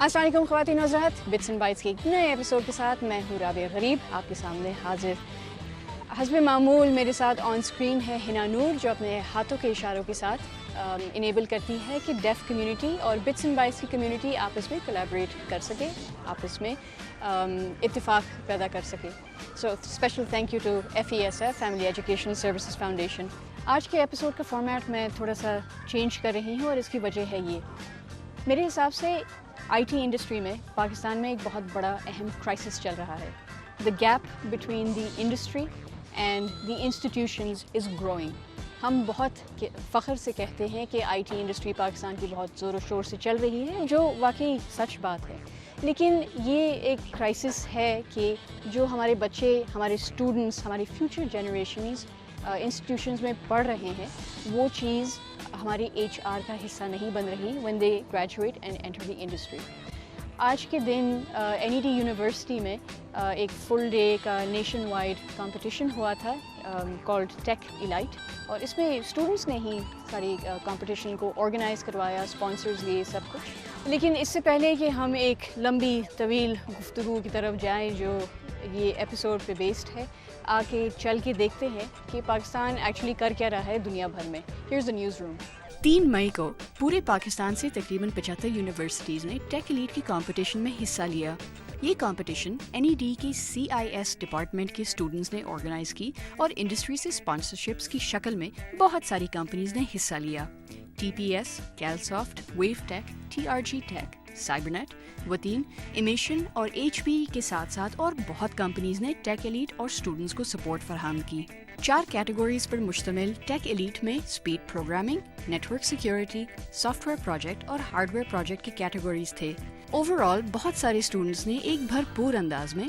السلام علیکم خواتین و حضرات، بٹس اینڈ بائٹس کے ایک نئے ایپیسوڈ کے ساتھ میں ہوں رابعہ غریب آپ کے سامنے حاضر. حسب معمول میرے ساتھ آن اسکرین ہے ہنا نور، جو اپنے ہاتھوں کے اشاروں کے ساتھ انیبل کرتی ہے کہ ڈیف کمیونٹی اور بٹس اینڈ بائٹس کی کمیونٹی آپس میں کولیبریٹ کر سکے، آپس میں اتفاق پیدا کر سکے. So special thank you to FESF family education services foundation. آج کے ایپیسوڈ کا فارمیٹ میں تھوڑا سا چینج کر رہی ہوں اور اس کی وجہ ہے یہ. میرے حساب سے IT انڈسٹری میں پاکستان میں ایک بہت بڑا اہم کرائسس چل رہا ہے. The gap between the industry and the institutions is growing. ہم بہت فخر سے کہتے ہیں کہ IT انڈسٹری پاکستان کی بہت زور و شور سے چل رہی ہے، جو واقعی سچ بات ہے. لیکن یہ ایک کرائسس ہے کہ جو ہمارے بچے، ہمارے اسٹوڈنٹس، ہماری فیوچر جنریشنز انسٹیٹیوشنز میں پڑھ رہے ہیں، وہ چیز ہماری HR کا حصہ نہیں بن رہی when they graduate and enter the industry. آج کے دن NED یونیورسٹی میں ایک فل ڈے کا نیشن وائڈ کمپٹیشن ہوا تھا کالڈ ٹیک ایلائٹ، اور اس میں اسٹوڈنٹس نے ہی ساری کمپٹیشن کو آرگنائز کروایا، اسپانسرز لیے، سب کچھ. لیکن اس سے پہلے کہ ہم ایک لمبی طویل گفتگو کی طرف جائیں جو یہ ایپیسوڈ پہ بیسڈ ہے، آ کے چل کے دیکھتے ہیں کہ پاکستان ایکچولی کر کیا رہا ہے دنیا بھر میں. Here's the news room. 3 مئی کو پورے پاکستان سے تقریباً 75 یونیورسٹیز نے ٹیک ایلیٹ کی کمپٹیشن میں حصہ لیا. یہ کمپٹیشن NED کی CIS ڈپارٹمنٹ کے اسٹوڈنٹس نے آرگنائز کی اور انڈسٹری سے اسپانسرشپس کی شکل میں بہت ساری کمپنیز نے حصہ لیا. TPS، کیلسافٹ، ویو ٹیک، TRG ٹیک، سائبرنیٹ، وتین، امیشن اور HP کے ساتھ ساتھ اور بہت کمپنیز نے ٹیک ایلیٹ اور اسٹوڈنٹس کو سپورٹ فراہم کی. 4 کیٹیگریز پر مشتمل ٹیک ایلیٹ میں speed programming, network security, soft where project اور ہارڈ ویئر پروجیکٹ کے کیٹیگریز تھے. اوور آل بہت سارے اسٹوڈنٹس نے ایک بھرپور انداز میں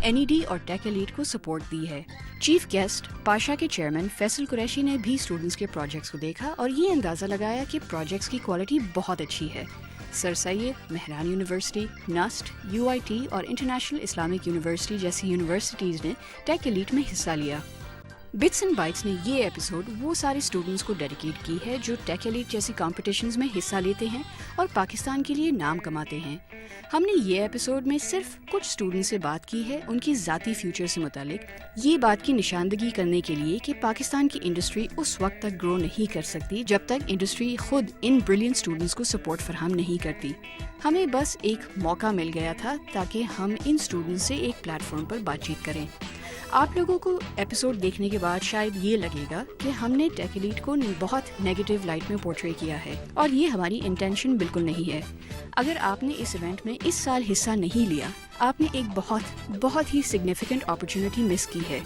NED اور ٹیک ایلیٹ کو سپورٹ دی ہے. چیف گیسٹ پاشا کے چیئرمین فیصل قریشی نے بھی اسٹوڈنٹس کے پروجیکٹس کو دیکھا اور یہ اندازہ لگایا کہ پروجیکٹس کی کوالٹی بہت اچھی ہے. سر سید، مہران یونیورسٹی، NUST، UIT اور انٹرنیشنل اسلامک یونیورسٹی جیسی یونیورسٹیز نے ٹیک ایلیٹ میں حصہ لیا. بٹس اینڈ بائٹس نے یہ ایپیسوڈ وہ سارے اسٹوڈنٹس کو ڈیڈیکیٹ کی ہے جو ٹیک ایلیٹ جیسی کمپٹیشنز میں حصہ لیتے ہیں اور پاکستان کے لیے نام کماتے ہیں. ہم نے یہ ایپیسوڈ میں صرف کچھ اسٹوڈنٹ سے بات کی ہے ان کی ذاتی فیوچر سے متعلق، یہ بات کی نشاندہی کرنے کے لیے کہ پاکستان کی انڈسٹری اس وقت تک گرو نہیں کر سکتی جب تک انڈسٹری خود ان بریلینٹ اسٹوڈنٹس کو سپورٹ فراہم نہیں کرتی. ہمیں بس ایک موقع مل گیا تھا تاکہ ہم ان اسٹوڈنٹ سے ایک پلیٹ فارم پر بات چیت کریں. آپ لوگوں کو ایپیسوڈ دیکھنے کے بعد شاید یہ لگے گا کہ ہم نے ٹیک ایلیٹ کو بہت نیگیٹو لائٹ میں پورٹری کیا ہے، اور یہ ہماری انٹینشن بالکل نہیں ہے. اگر آپ نے اس ایونٹ میں اس سال حصہ نہیں لیا، آپ نے ایک بہت ہی سگنیفیکنٹ اپرچونٹی مس کی ہے.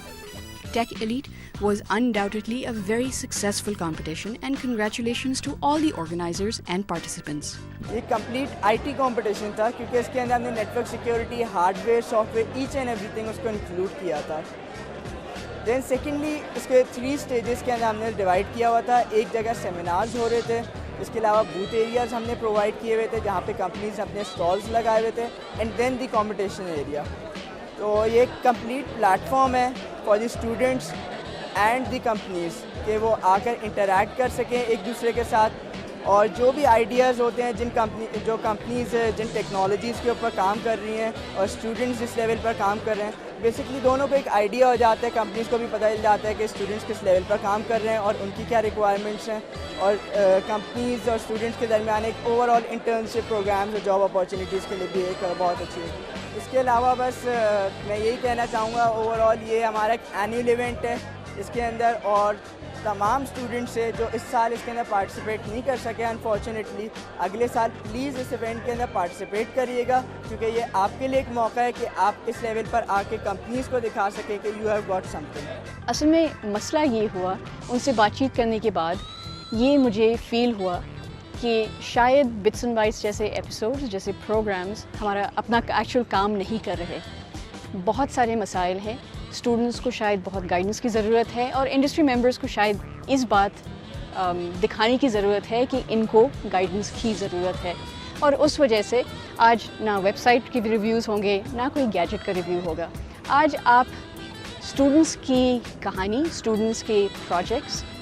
Tech Elite was undoubtedly a very successful competition and congratulations to all the organizers and participants. یہ کمپلیٹ IT کمپٹیشن تھا کیونکہ اس کے اندر ہم نے network security, hardware, software, each and everything اس کو انکلوڈ کیا تھا. دین سیکنڈلی اس کے 3 اسٹیجز کے اندر ہم نے ڈیوائڈ کیا ہوا تھا. ایک جگہ سیمینارز ہو رہے تھے، اس کے علاوہ بوتھ ایریاز ہم نے پرووائڈ کیے ہوئے تھے جہاں پہ کمپنیز اپنے اسٹالز لگائے ہوئے تھے، and then the competition area. تو یہ ایک کمپلیٹ پلیٹ فارم ہے for the students and the companies کہ وہ آ کر انٹریکٹ کر سکیں ایک دوسرے کے ساتھ، اور جو بھی آئیڈیاز ہوتے ہیں جو کمپنیز جن ٹیکنالوجیز کے اوپر کام کر رہی ہیں اور اسٹوڈنٹس جس لیول پر کام کر رہے ہیں، بیسکلی دونوں کو ایک آئیڈیا ہو جاتا ہے. کمپنیز کو بھی پتہ چل جاتا ہے کہ اسٹوڈنٹس کس لیول پر کام کر رہے ہیں اور ان کی کیا ریکوائرمنٹس ہیں، اور کمپنیز اور اسٹوڈنٹس کے درمیان ایک اوور آل انٹرنشپ پروگرامز اور جاب اپارچونیٹیز کے لیے بھی ایک بہت اچھی ہے. اس کے علاوہ بس میں یہی کہنا چاہوں گا، اوور آل یہ ہمارا ایک اینیول ایونٹ ہے اس کے اندر، اور تمام اسٹوڈنٹس سے جو اس سال اس کے اندر پارٹیسپیٹ نہیں کر سکے انفارچونیٹلی، اگلے سال پلیز اس ایونٹ کے اندر پارٹیسپیٹ کریے گا، کیونکہ یہ آپ کے لیے ایک موقع ہے کہ آپ اس لیول پر آ کے کمپنیز کو دکھا سکیں کہ you have got some thing. اصل میں مسئلہ یہ ہوا، ان سے بات چیت کرنے کے بعد یہ مجھے فیل ہوا کہ شاید بٹس اینڈ بائٹس جیسے ایپیسوڈز، جیسے پروگرامز ہمارا اپنا ایکچوئل کام نہیں کر رہے. بہت سارے مسائل ہیں، اسٹوڈنٹس کو شاید بہت گائیڈنس کی ضرورت ہے، اور انڈسٹری ممبرس کو شاید اس بات دکھانے کی ضرورت ہے کہ ان کو گائیڈنس کی ضرورت ہے. اور اس وجہ سے آج نہ ویب سائٹ کے ریویوز ہوں گے، نہ کوئی گیجٹ کا ریویو ہوگا. آج آپ اسٹوڈنٹس کی کہانی، اسٹوڈنٹس کے projects,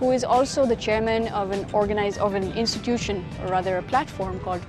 who is also the chairman of an institution or rather a platform called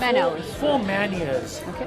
Man hours. 4 man years Okay.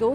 2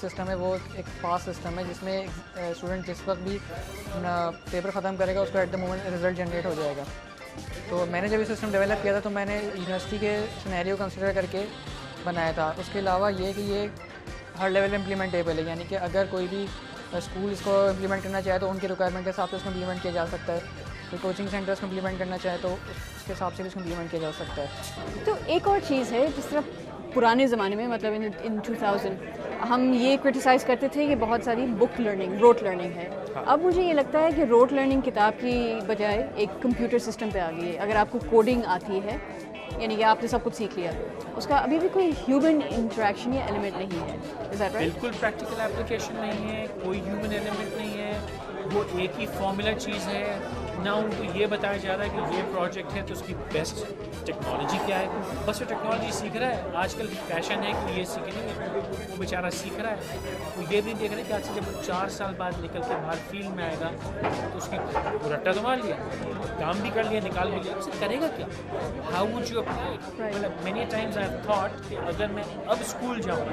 system ہے وہ ایک پاس سسٹم ہے جس میں اسٹوڈنٹ جس وقت بھی اپنا پیپر ختم کرے گا اس کو at the moment result generate ہو جائے گا. تو میں نے جب یہ سسٹم ڈیولپ کیا تھا تو میں نے یونیورسٹی کے سینیریو کنسیڈر کر کے بنایا تھا. اس کے علاوہ یہ کہ یہ ہر لیول پہ امپلیمنٹیبل ہے, یعنی کہ اگر کوئی بھی اسکول اس کو امپلیمنٹ کرنا چاہے تو ان کی ریکوائرمنٹ کے حساب سے اس کو امپلیمنٹ کیا جا سکتا ہے. کوئی کوچنگ سینٹر اس کو امپلیمنٹ کرنا چاہے تو اس کے حساب سے بھی اس کو امپلیمنٹ کیا جا سکتا ہے. تو ایک اور چیز ہے, جس طرح پرانے زمانے میں مطلب ان 2000 ہم یہ کرٹیسائز کرتے تھے کہ بہت ساری بک لرننگ, روٹ لرننگ ہے. اب مجھے یہ لگتا ہے کہ روٹ لرننگ کتاب کی بجائے ایک کمپیوٹر سسٹم پہ آ گئی ہے. اگر آپ کو کوڈنگ آتی ہے, یعنی کہ آپ نے سب کچھ سیکھ لیا, اس کا ابھی بھی کوئی ہیومن انٹریکشن یا ایلیمنٹ نہیں ہے. بالکل پریکٹیکل اپلیکیشن نہیں ہے, کوئی ہیومن ایلیمنٹ نہیں ہے, وہ ایک ہی فارمولا چیز ہے. نہ ان کو یہ بتایا جا رہا ہے کہ یہ پروجیکٹ ہے تو اس کی بیسٹ ٹیکنالوجی کیا ہے. بس وہ ٹیکنالوجی سیکھ رہا ہے. آج کل فیشن ہے کہ یہ سیکھیں گے, وہ بیچارہ سیکھ رہا ہے. وہ یہ بھی نہیں دیکھ رہے کہ آج سے جب 4 سال بعد نکل کے باہر فیلڈ میں آئے گا تو اس کی رٹا تو مار لیا, کام بھی کر لیا, نکال بھی لیا, اسے کرے گا کیا؟ How would you apply it? مطلب many times I have thought کہ اگر میں اب اسکول جاؤں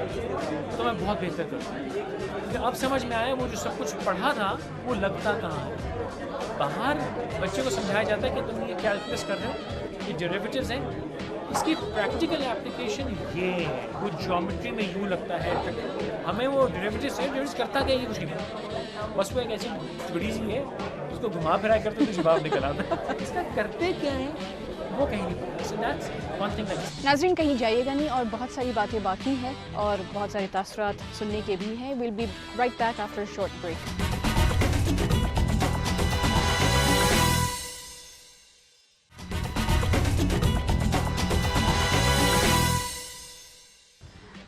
تو میں بہت بہتر کروں. کیونکہ اب سمجھ میں آیا وہ جو سب کچھ پڑھا تھا وہ لگتا کہاں ہے. باہر بچے کو سمجھایا جاتا ہے کہ تم یہ کیلکولس کر رہے ہو, یہ ڈیریویٹیوز ہیں, اس کی پریکٹیکل اپلیکیشن یہ ہے. وہ جیومیٹری میں یوں لگتا ہے, ہمیں وہ ڈیریویٹیوز کرتا کیا, یہ کچھ نہیں, بس وہ ایک ایسی چھوٹی سی ہے, اس کو گھما پھرا کرتے تو جواب نکل آتا. اس کا کرتے کیا ہے وہ کہیں نہیں. ناظرین کہیں جائیے گا نہیں, اور بہت ساری باتیں باقی ہیں اور بہت سارے تاثرات سننے کے بھی ہیں. We'll be right back after short break.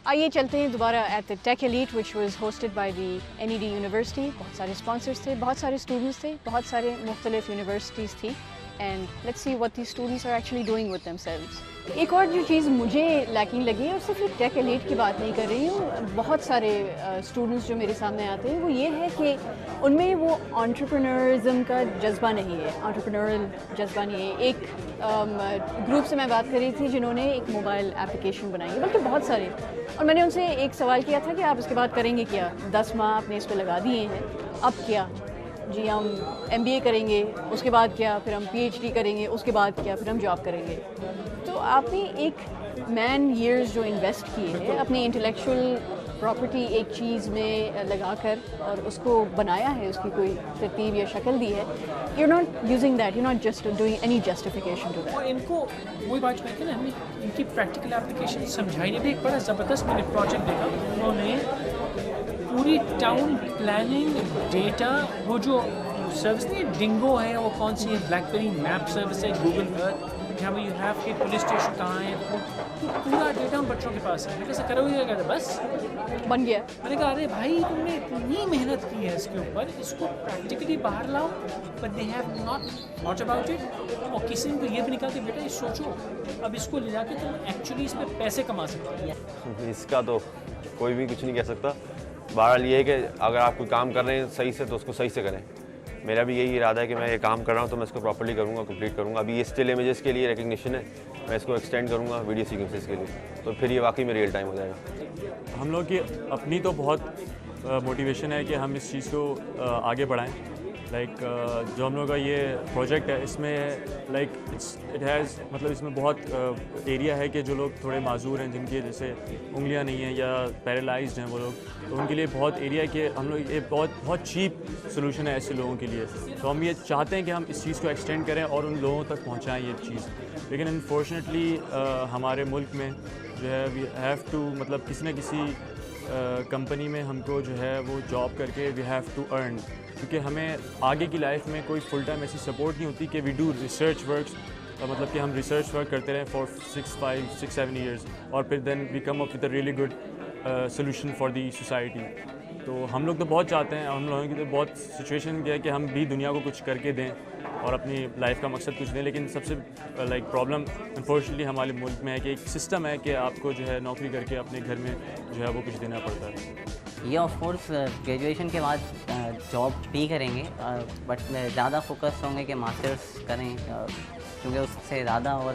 آئیے چلتے ہیں دوبارہ at the tech elite which was hosted by the NED university. بہت سارے اسپانسرس تھے, بہت سارے اسٹوڈنٹس تھے, بہت سارے مختلف یونیورسٹیز تھی, and let's see what the students are actually doing with themselves. ایک اور جو چیز مجھے لیکنگ لگی ہے, اور صرف یہ ٹیک ایلیٹ کی بات نہیں کر رہی ہوں, بہت سارے اسٹوڈنٹس جو میرے سامنے آتے ہیں, وہ یہ ہے کہ ان میں وہ انٹرپرینورزم کا جذبہ نہیں ہے, انٹرپرینورل جذبہ نہیں ہے. ایک گروپ سے میں بات کر رہی تھی جنہوں نے ایک موبائل اپلیکیشن بنائی ہے, بلکہ بہت سارے, اور میں نے ان سے ایک سوال کیا تھا کہ آپ اس کے بعد کریں گے کیا. 10 ماہ آپ نے اس پہ لگا دیے ہیں, اب کیا؟ جی ہم MBA کریں گے, اس کے بعد کیا, پھر ہم PhD کریں گے, اس کے بعد کیا, پھر ہم جاب کریں گے. تو آپ نے ایک مین ایئرز جو انویسٹ کیے ہیں اپنی انٹلیکچوئل پراپرٹی ایک چیز میں لگا کر اور اس کو بنایا ہے, اس کی کوئی ترتیب یا شکل دی ہے. You are not using that, you not just doing any justification to that. ان کو وہی بات جو کہتے ہیں نا, ہم نے ان کی پریکٹیکل اپلیکیشن سمجھائی نہیں. ایک بڑا زبردست میں نے پروجیکٹ دیکھا, انہوں نے پوری ٹاؤن پلاننگ ڈیٹا, وہ جو سروس نہیں ڈنگو ہے, وہ کون سی ہے, بلیک بیری میپ سروس ہے, گوگل ارتھ, جہاں پہ یو ہیو کہ پولیس اسٹیشن کہاں ہے, پورا ڈیٹا ہم بچوں کے پاس ہے. کیسے کرو گے, کہتے بس بن گیا. میں نے کہا ارے بھائی تم نے اتنی محنت کی ہے اس کے اوپر, اس کو پریکٹیکلی باہر لاؤ. But they have not thought about it. اور کسی نے تو یہ بھی نہیں کہا کہ بیٹا یہ سوچو اب اس کو لے جا کے تم ایکچولی اس پہ پیسے کما سکتے ہو. اس کا تو کوئی بھی کچھ نہیں کہہ سکتا. بہرحال یہ ہے کہ اگر آپ کوئی کام کر رہے ہیں صحیح سے تو اس کو صحیح سے کریں. میرا بھی یہی ارادہ ہے کہ میں یہ کام کر رہا ہوں تو میں اس کو پراپرلی کروں گا, کمپلیٹ کروں گا. ابھی یہ اسٹل امیجز کے لیے ریکگنیشن ہے, میں اس کو ایکسٹینڈ کروں گا ویڈیو سیکوینسز کے لیے, تو پھر یہ واقعی میں ریئل ٹائم ہو جائے گا. ہم لوگ کی اپنی تو بہت موٹیویشن ہے کہ ہم اس چیز کو آگے بڑھائیں. لائک جو ہم لوگ کا یہ پروجیکٹ ہے اس میں لائک اٹ ہیز مطلب اس میں بہت ایریا ہے کہ جو لوگ تھوڑے معذور ہیں, جن کی جیسے انگلیاں نہیں ہیں یا پیرالائزڈ ہیں وہ لوگ, تو ان کے لیے بہت ایریا ہے کہ ہم لوگ یہ بہت چیپ سلوشن ہے ایسے لوگوں کے لیے. تو ہم یہ چاہتے ہیں کہ ہم اس چیز کو ایکسٹینڈ کریں اور ان لوگوں تک پہنچائیں یہ چیز. لیکن انفارچونیٹلی ہمارے ملک میں جو ہے وی ہیو ٹو مطلب کسی نہ کسی کمپنی میں ہم کو جو ہے وہ جاب کر کے وی ہیو ٹو ارن, کیونکہ ہمیں آگے کی لائف میں کوئی فل ٹائم ایسی سپورٹ نہیں ہوتی کہ وی ڈو ریسرچ ورکس, مطلب کہ ہم ریسرچ ورک کرتے رہیں فار 6-7 ایئرس اور پھر then we come up with a really good solution for the society. تو ہم لوگ تو بہت چاہتے ہیں, ہم لوگوں کی تو بہت سچویشن کیا ہے کہ ہم بھی دنیا کو کچھ کر کے دیں اور اپنی لائف کا مقصد کچھ دیں. لیکن سب سے لائک پرابلم انفارچونیٹلی ہمارے ملک میں ہے کہ ایک سسٹم ہے کہ آپ کو جو ہے نوکری کر کے اپنے گھر میں جو ہے وہ کچھ دینا پڑتا ہے. یہ آف کورس گریجویشن کے بعد جاب بھی کریں گے, بٹ زیادہ فوکس ہوں گے کہ ماسٹرس کریں, کیونکہ اس سے زیادہ اور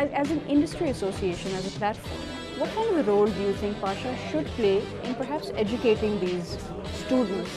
As an industry association, as a platform, what kind of a role do you think Pasha should play in perhaps educating these students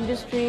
industry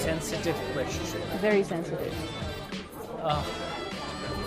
Sensitive question. Very sensitive.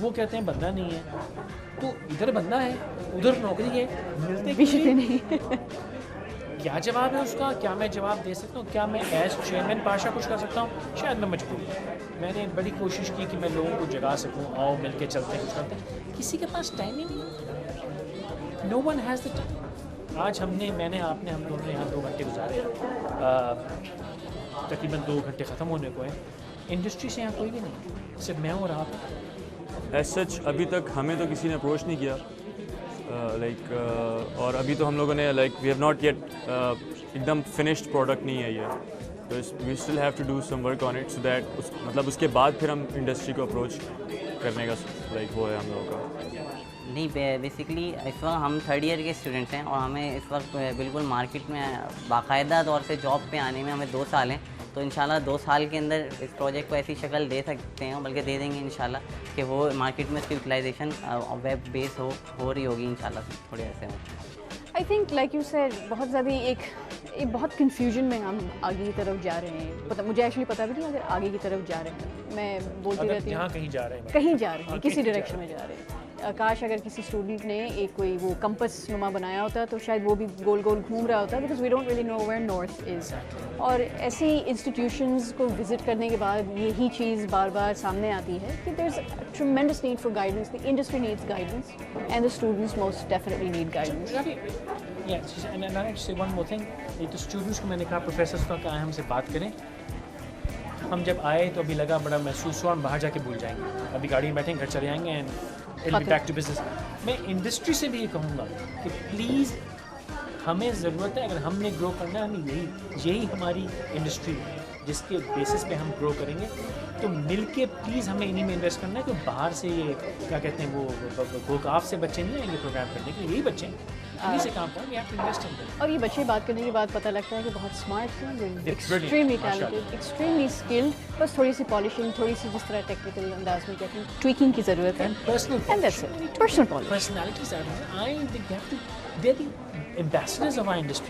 وہ کہتے ہیں بندہ نہیں ہے. تو ادھر بندہ ہے, ادھر نوکری ہے, ملتے بھی نہیں. کیا جواب ہے اس کا؟ کیا میں جواب دے سکتا ہوں؟ کیا میں ایز چیئرمین پاشا کچھ کر سکتا ہوں؟ شاید میں مجبور ہوں. میں نے بڑی کوشش کی کہ میں لوگوں کو جگا سکوں, آؤ مل کے چلتے ہیں, کچھ کرتے ہیں. کسی کے پاس ٹائم ہی نہیں. نو ون ہیز دا ٹائم. آج ہم دونوں نے یہاں 2 گھنٹے گزارے, تقریباً 2 گھنٹے ختم ہونے کو ہیں. انڈسٹری سے یہاں کوئی بھی نہیں, صرف میں اور آپ. ایز سچ ابھی تک ہمیں تو کسی نے اپروچ نہیں کیا, لائک اور ابھی تو ہم لوگوں نے like we have not yet ایک دم فنشڈ پروڈکٹ نہیں ہے یہ, تو we still have to do some work on it so that مطلب اس کے بعد پھر ہم انڈسٹری کو اپروچ کرنے کا لائک وہ ہے ہم لوگوں کا. نہیں, بیسکلی اس وقت ہم 3rd ایئر کے اسٹوڈنٹس ہیں, اور ہمیں اس وقت بالکل مارکیٹ میں باقاعدہ طور سے جاب پہ آنے میں ہمیں 2 سال ہیں. تو انشاءاللہ 2 سال کے اندر اس پروجیکٹ کو ایسی شکل دے سکتے ہیں, بلکہ دے دیں گے انشاءاللہ, کہ وہ مارکیٹ میں اس کی یوٹیلائزیشن ویب بیس ہو رہی ہوگی انشاءاللہ تھوڑے عرصے میں. I think like you said بہت زیادہ ایک بہت کنفیوژن میں ہم آگے کی طرف جا رہے ہیں. مجھے ایکچولی پتہ بھی نہیں اگر آگے کی طرف جا رہے ہیں, میں بولتی رہتی ہوں کہیں جا رہے ہیں, کسی ڈائریکشن میں جا رہے ہیں. کاش اگر کسی اسٹوڈنٹ نے ایک کوئی وہ کمپس نما بنایا ہوتا تو شاید وہ بھی گول گول گھوم رہا ہوتا, because we don't really know where north is. اور ایسی انسٹیٹیوشنز کو وزٹ کرنے کے بعد یہی چیز بار بار سامنے آتی ہے کہ there is tremendous need for guidance. The industry needs guidance and the students most definitely need guidance. One more thing, یہ تو اسٹوڈنٹس کو میں نے کہا پروفیسرس کو کہا ہم سے بات کریں. ہم جب آئے تو ابھی لگا بڑا محسوس ہوا ہم باہر جا کے بھول جائیں گے, ابھی گاڑی میں بیٹھیں گھر چلے جائیں گے and it be back to business. میں انڈسٹری سے بھی یہ کہوں گا کہ پلیز ہمیں ضرورت ہے, اگر ہم نے گرو کرنا ہے, ہمیں یہی ہماری انڈسٹری جس کے بیسس پہ ہم گرو کریں گے, تو مل کے پلیز ہمیں انہیں میں انویسٹ کرنا ہے. تو باہر سے یہ کیا کہتے ہیں وہ گوکاف سے بچے نہیں آئیں گے پروگرام کرنے کے, یہی بچے ہیں, انہیں سے کام کریں. اور یہ بچے بات کرنے کے بعد پتہ لگتا ہے کہ بہت اسمارٹ ہیں, ایکسٹریملی ٹیلنٹڈ, ایکسٹریملی اسکلڈ, بس تھوڑی سی پالشنگ, تھوڑی سی جس طرح ٹیکنیکل انداز میں کہتے ہیں ٹویکنگ کی ضرورت ہے.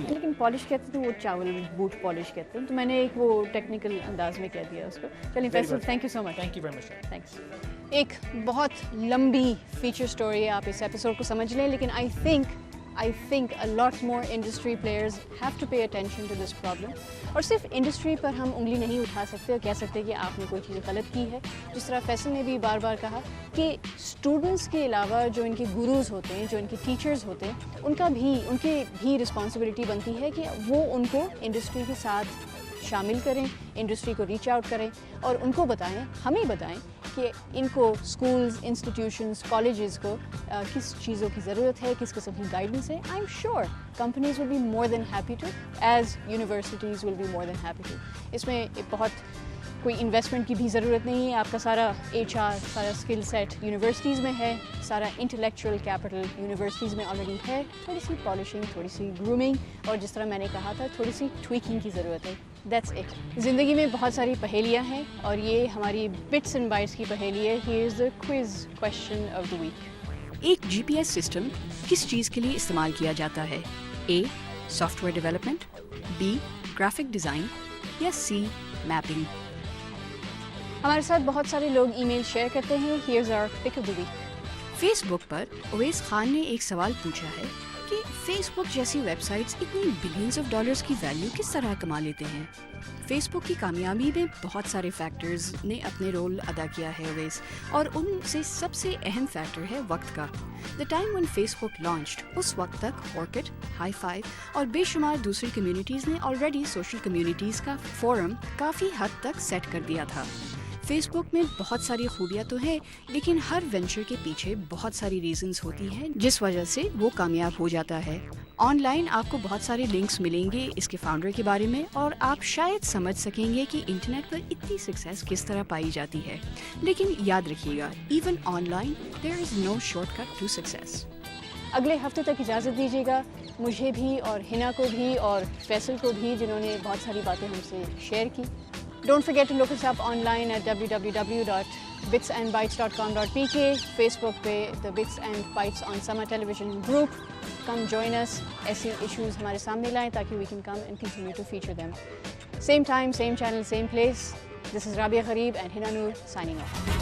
لیکن پالش کہتے ہیں وہ چاول بوٹ پالش کہتے ہیں, تو میں نے ایک وہ ٹیکنیکل انداز میں کہہ دیا اس کو. چلیے Faisal, thank you so much. Thank you very much. Thanks. ایک بہت لمبی فیچر اسٹوری ہے, آپ اس ایپیسوڈ کو سمجھ لیں, لیکن I think a lot more industry players have to pay attention to this problem. اور صرف انڈسٹری پر ہم انگلی نہیں اٹھا سکتے اور کہہ سکتے کہ آپ نے کوئی چیز غلط کی ہے. جس طرح فیصل نے بھی بار بار کہا کہ اسٹوڈنٹس کے علاوہ جو ان کے گروز ہوتے ہیں, جو ان کے ٹیچرز ہوتے ہیں, ان کے بھی رسپانسبلٹی بنتی ہے کہ وہ ان کو انڈسٹری کے ساتھ شامل کریں, انڈسٹری کو ریچ آؤٹ کریں اور ان کو بتائیں, ہمیں بتائیں کہ ان کو اسکولز, انسٹیٹیوشنز, کالجز کو کس چیزوں کی ضرورت ہے, کس قسم کی گائیڈنس ہے. I am sure companies will be more than happy to, as universities will be more than happy to. اس میں بہت کوئی انویسٹمنٹ کی بھی ضرورت نہیں ہے. آپ کا سارا HR, سارا اسکل سیٹ یونیورسٹیز میں ہے, سارا انٹلیکچوئل کیپٹل یونیورسٹیز میں آلریڈی ہے. تھوڑی سی پالشنگ, تھوڑی سی گرومنگ, اور جس طرح میں نے کہا تھا تھوڑی سی ٹویکنگ کی ضرورت ہے. That's it. زندگی میں بہت ساری پہیلیاں ہیں اور یہ ہماری بٹس اینڈ بائٹس کی پہیلی ہے. Here is the quiz question of the week. ایک GPS سسٹم کس چیز کے لیے استعمال کیا جاتا ہے؟ A. Software development, B. Graphic design, یا C. میپنگ. ہمارے ساتھ بہت سارے لوگ ای میل شیئر کرتے ہیں. Here's our pick of the week. Facebook پر اویس خان نے ایک سوال پوچھا ہے کہ فیس بک جیسی ویب سائٹس اتنی بلینز آف ڈالرز کی ویلیو کس طرح کما لیتے ہیں؟ فیس بک کی کامیابی میں بہت سارے فیکٹرز نے اپنے رول ادا کیا ہے اویس, اور ان سے سب سے اہم فیکٹر ہے وقت کا. The time when Facebook launched, اس وقت تک آرکٹ, ہائی فائیو اور بے شمار دوسری کمیونٹیز نے آلریڈی سوشل کمیونٹیز کا فورم کافی حد تک سیٹ کر دیا تھا. فیس بک میں بہت ساری خوبیاں تو ہیں, لیکن ہر وینچر کے پیچھے بہت ساری ریزنز ہوتی ہیں جس وجہ سے وہ کامیاب ہو جاتا ہے. آن لائن آپ کو بہت سارے لنکس ملیں گے اس کے فاؤنڈر کے بارے میں, اور آپ شاید سمجھ سکیں گے کہ انٹرنیٹ پر اتنی سکسیس کس طرح پائی جاتی ہے. لیکن یاد رکھیے گا, even online there is no shortcut to success. اگلے ہفتے تک اجازت دیجیے گا مجھے بھی اور ہنا کو بھی اور فیصل کو بھی, جنہوں نے بہت ساری باتیں ہم سے شیئر کی. Don't forget to look us up online at www.bitsandbytes.com.pk. Facebook pe the Bits and Bytes on Summer Television group. Come join us. Aise issues hamare samne laaye taaki we can come and continue to feature them. Same time, same channel, same place. This is Rabia Gharib and Hina Noor signing off.